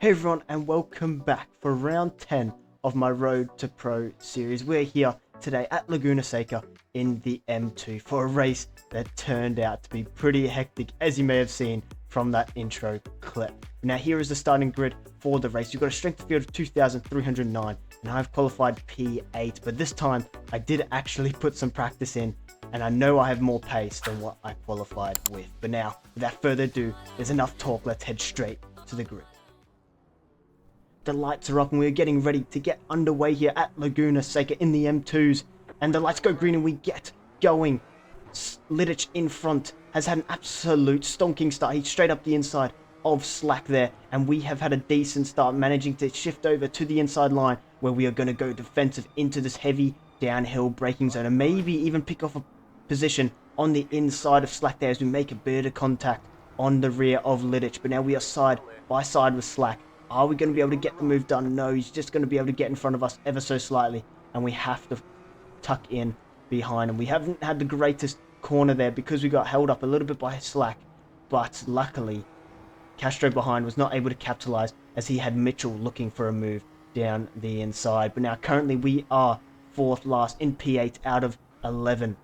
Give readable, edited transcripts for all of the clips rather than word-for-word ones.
Hey everyone, and welcome back for round 10 of my Road to Pro series. We're here today at Laguna Seca in the M2 for a race that turned out to be pretty hectic, as you may have seen from that intro clip. Now here is the starting grid for the race. You've got a strength of field of 2,309 and I've qualified P8, but this time I did actually put some practice in and I know I have more pace than what I qualified with. But now, without further ado, there's enough talk, let's head straight to the grid. The lights are up and we're getting ready to get underway here at Laguna Seca in the M2s. And the lights go green and we get going. Lidic in front has had an absolute stonking start. He's straight up the inside of Slack there. And we have had a decent start, managing to shift over to the inside line where we are going to go defensive into this heavy downhill braking zone. And maybe even pick off a position on the inside of Slack there as we make a bit of contact on the rear of Lidic. But now we are side by side with Slack. Are we going to be able to get the move done? No, he's just going to be able to get in front of us ever so slightly. And we have to tuck in behind him. We haven't had the greatest corner there because we got held up a little bit by Slack. But luckily, Castro behind was not able to capitalize as he had Mitchell looking for a move down the inside. But now currently we are fourth last in P8 out of 11.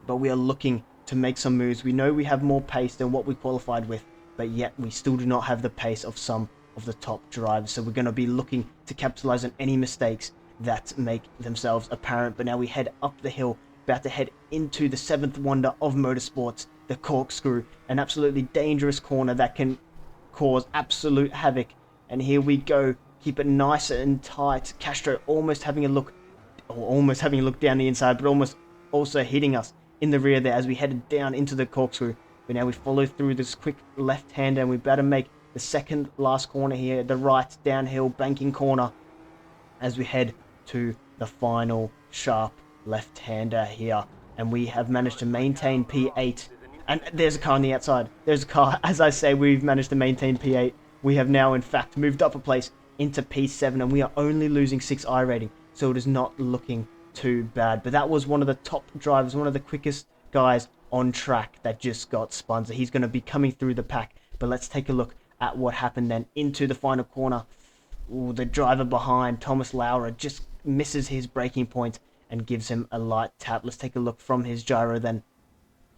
But we are looking to make some moves. We know we have more pace than what we qualified with. But yet we still do not have the pace of some of the top drivers, so we're going to be looking to capitalize on any mistakes that make themselves apparent. But now we head up the hill, about to head into the seventh wonder of motorsports, the corkscrew, an absolutely dangerous corner that can cause absolute havoc. And here we go, keep it nice and tight. Castro almost having a look down the inside, but almost also hitting us in the rear there as we headed down into the corkscrew. But now we follow through this quick left hander and we better make the second last corner here, the right downhill banking corner, as we head to the final sharp left-hander here. And we have managed to maintain P8. And there's a car on the outside. There's a car. As I say, we've managed to maintain P8. We have now, in fact, moved up a place into P7, and we are only losing 6 iRating, so it is not looking too bad. But that was one of the top drivers, one of the quickest guys on track that just got spun. So he's going to be coming through the pack. But let's take a look at what happened then into the final corner. Ooh, the driver behind, Thomas Laura, just misses his braking point and gives him a light tap. Let's take a look from his gyro then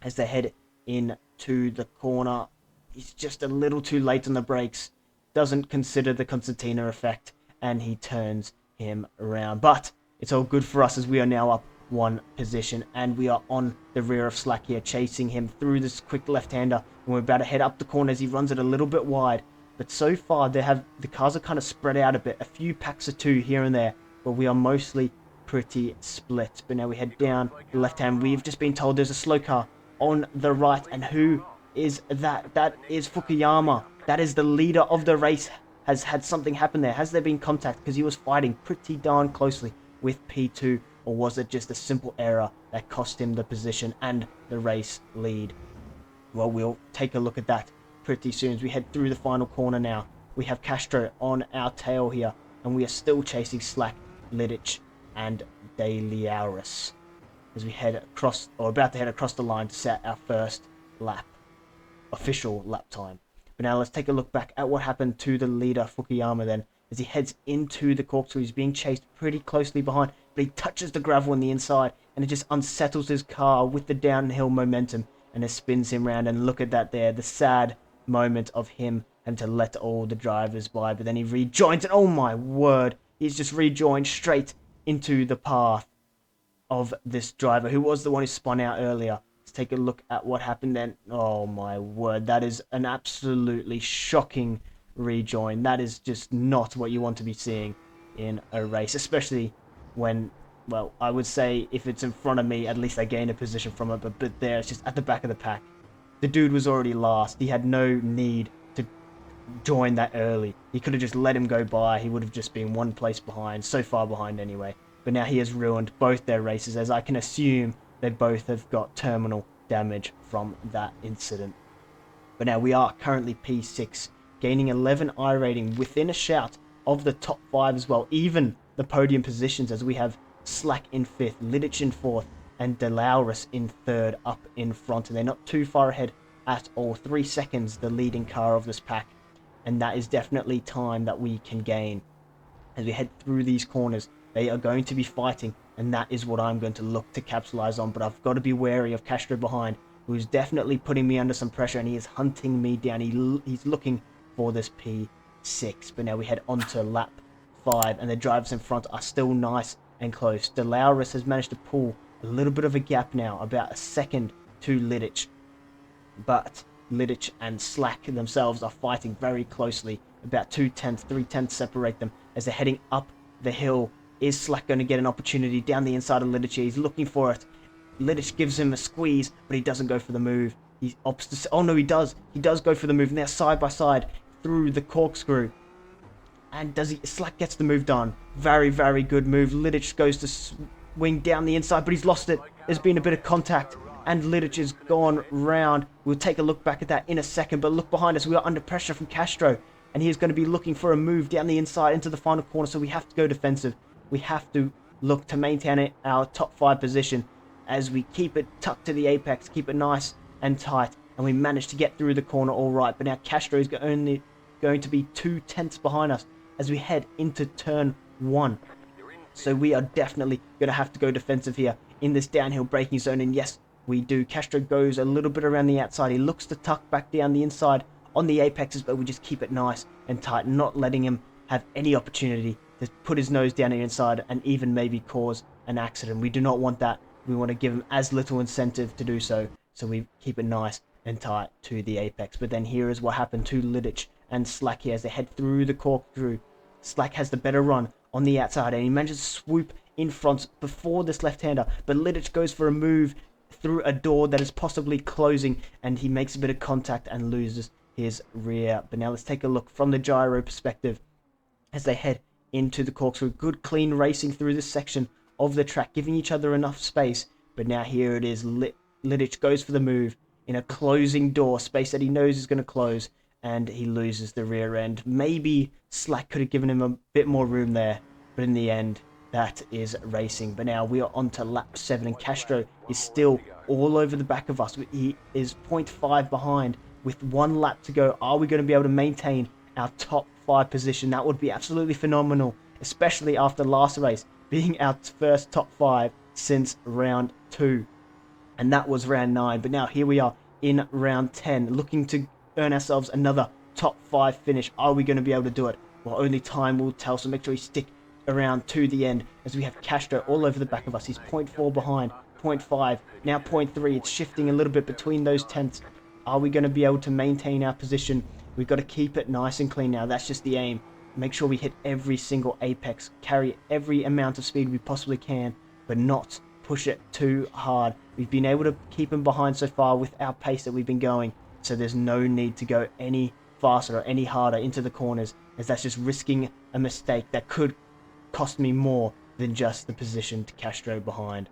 as they head into the corner. He's just a little too late on the brakes, doesn't consider the concertina effect, and he turns him around. But it's all good for us as we are now up one position and we are on the rear of Slack here, chasing him through this quick left-hander, and we're about to head up the corner as he runs it a little bit wide. But so far the cars are kind of spread out a bit, a few packs of 2 here and there, but we are mostly pretty split. But now we head down the left hand. We've just been told there's a slow car on the right, and who is that? That is Fukuyama. That is the leader of the race. Has had something happen there? Has there been contact? Because he was fighting pretty darn closely with P2. Or was it just a simple error that cost him the position and the race lead? Well, we'll take a look at that pretty soon as we head through the final corner now. We have Castro on our tail here, and we are still chasing Slack, Lidic, and De Liauris as we head across, or about to head across the line to set our first lap, official lap time. But now let's take a look back at what happened to the leader, Fukuyama, then, as he heads into the corkscrew. He's being chased pretty closely behind, but he touches the gravel on the inside and it just unsettles his car with the downhill momentum and it spins him around. And look at that there, the sad moment of him having to let all the drivers by. But then he rejoins and oh my word, he's just rejoined straight into the path of this driver who was the one who spun out earlier. Let's take a look at what happened then. Oh my word, that is an absolutely shocking rejoin. That is just not what you want to be seeing in a race, especially when, well, I would say if it's in front of me, at least I gain a position from it, but there, it's just at the back of the pack. The dude was already last. He had no need to join that early. He could have just let him go by. He would have just been one place behind, so far behind anyway. But now he has ruined both their races, as I can assume they both have got terminal damage from that incident. But now we are currently P6, gaining 11 iRating within a shout of the top 5 as well, even the podium positions, as we have Slack in 5th, Lidic in 4th, and De Laurus in 3rd up in front, and they're not too far ahead at all. 3 seconds the leading car of this pack, and that is definitely time that we can gain as we head through these corners. They are going to be fighting, and that is what I'm going to look to capitalize on. But I've got to be wary of Castro behind, who is definitely putting me under some pressure, and he is hunting me down. He's looking for this P6. But now we head on to lap 5, and the drivers in front are still nice and close. DeLauris has managed to pull a little bit of a gap now, about a second to Lidic. But Lidic and Slack themselves are fighting very closely. About 2/10, 3/10 separate them as they're heading up the hill. Is Slack going to get an opportunity down the inside of Lidic? He's looking for it. Lidic gives him a squeeze, but he doesn't go for the move. He opts to... Oh no, he does. He does go for the move, and they're side by side through the corkscrew. And Slack gets the move done. Very, very good move. Lidic goes to swing down the inside, but he's lost it. There's been a bit of contact, and Lidic has gone round. We'll take a look back at that in a second, but look behind us. We are under pressure from Castro, and he is going to be looking for a move down the inside into the final corner, so we have to go defensive. We have to look to maintain our top 5 position as we keep it tucked to the apex, keep it nice and tight, and we manage to get through the corner all right. But now Castro is only going to be 2/10 behind us as we head into turn 1. So we are definitely going to have to go defensive here in this downhill braking zone, and yes, we do. Castro goes a little bit around the outside. He looks to tuck back down the inside on the apexes, but we just keep it nice and tight, not letting him have any opportunity to put his nose down the inside and even maybe cause an accident. We do not want that. We want to give him as little incentive to do so, so we keep it nice and tight to the apex. But then here is what happened to Lidic and Slack here as they head through the corkscrew. Slack has the better run on the outside, and he manages to swoop in front before this left-hander, but Lidic goes for a move through a door that is possibly closing, and he makes a bit of contact and loses his rear. But now let's take a look from the gyro perspective as they head into the corkscrew. Good clean racing through this section of the track, giving each other enough space. But now here it is. Lidic goes for the move in a closing door, space that he knows is going to close, and he loses the rear end. Maybe Slack could have given him a bit more room there, but in the end, that is racing. But now we are on to lap 7, and Castro is still all over the back of us. He is 0.5 behind with 1 lap to go. Are we going to be able to maintain our top 5 position? That would be absolutely phenomenal, especially after last race being our first top 5 since round 2, and that was round 9. But now here we are in round 10, looking to earn ourselves another top 5 finish. Are we going to be able to do it? Well, only time will tell, so make sure we stick around to the end as we have Castro all over the back of us. He's 0.4 behind, 0.5, now 0.3. It's shifting a little bit between those tenths. Are we going to be able to maintain our position? We've got to keep it nice and clean now. That's just the aim. Make sure we hit every single apex, carry every amount of speed we possibly can, but not push it too hard. We've been able to keep him behind so far with our pace that we've been going, so there's no need to go any faster or any harder into the corners, as that's just risking a mistake that could cost me more than just the position to Castro behind.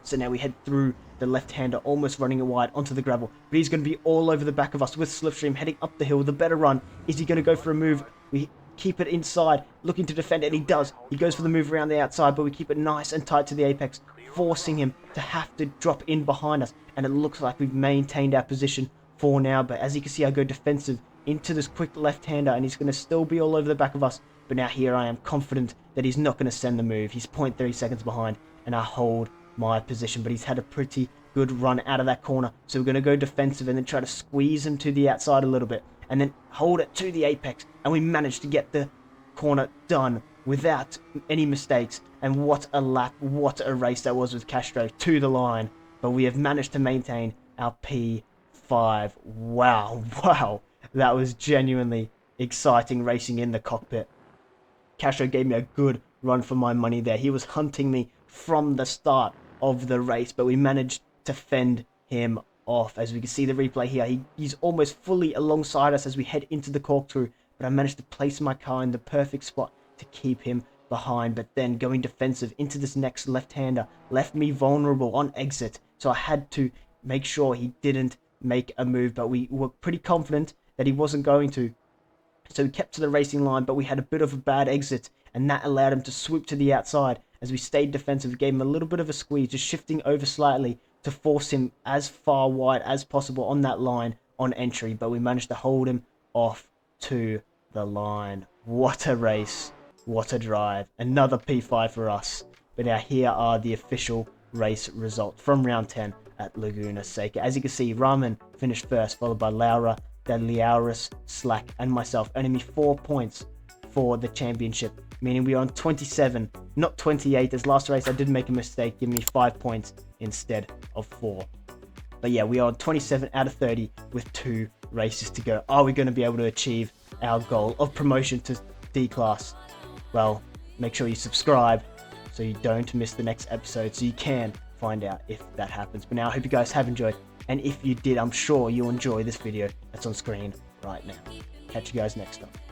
So now we head through the left-hander, almost running it wide onto the gravel, but he's going to be all over the back of us with Slipstream heading up the hill. The better run. Is he going to go for a move? We keep it inside, looking to defend it, and he does. He goes for the move around the outside, but we keep it nice and tight to the apex, forcing him to have to drop in behind us, and it looks like we've maintained our position for now. But as you can see, I go defensive into this quick left-hander, and he's going to still be all over the back of us. But now here I am confident that he's not going to send the move. He's 0.3 seconds behind, and I hold my position. But he's had a pretty good run out of that corner, so we're going to go defensive and then try to squeeze him to the outside a little bit, and then hold it to the apex. And we managed to get the corner done without any mistakes. And what a lap, what a race that was with Castro to the line. But we have managed to maintain our P5. Wow. That was genuinely exciting racing in the cockpit. Castro gave me a good run for my money there. He was hunting me from the start of the race, but we managed to fend him off. As we can see the replay here, he's almost fully alongside us as we head into the corkscrew, but I managed to place my car in the perfect spot to keep him behind. But then going defensive into this next left-hander left me vulnerable on exit, so I had to make sure he didn't make a move, but we were pretty confident that he wasn't going to. So we kept to the racing line, but we had a bit of a bad exit, and that allowed him to swoop to the outside. As we stayed defensive, we gave him a little bit of a squeeze, just shifting over slightly to force him as far wide as possible on that line on entry, but we managed to hold him off to the line. What a race. What a drive. Another P5 for us. But now here are the official race results from round 10 at Laguna Seca. As you can see, Raman finished first, followed by Laura, then Liauris, Slack, and myself, earning me 4 points for the championship, meaning we are on 27, not 28. As last race I did make a mistake, giving me 5 points instead of 4. But yeah, we are on 27 out of 30 with 2 races to go. Are we going to be able to achieve our goal of promotion to D-Class? Well, make sure you subscribe so you don't miss the next episode, so you can find out if that happens. But now I hope you guys have enjoyed, and if you did, I'm sure you'll enjoy this video that's on screen right now. Catch you guys next time.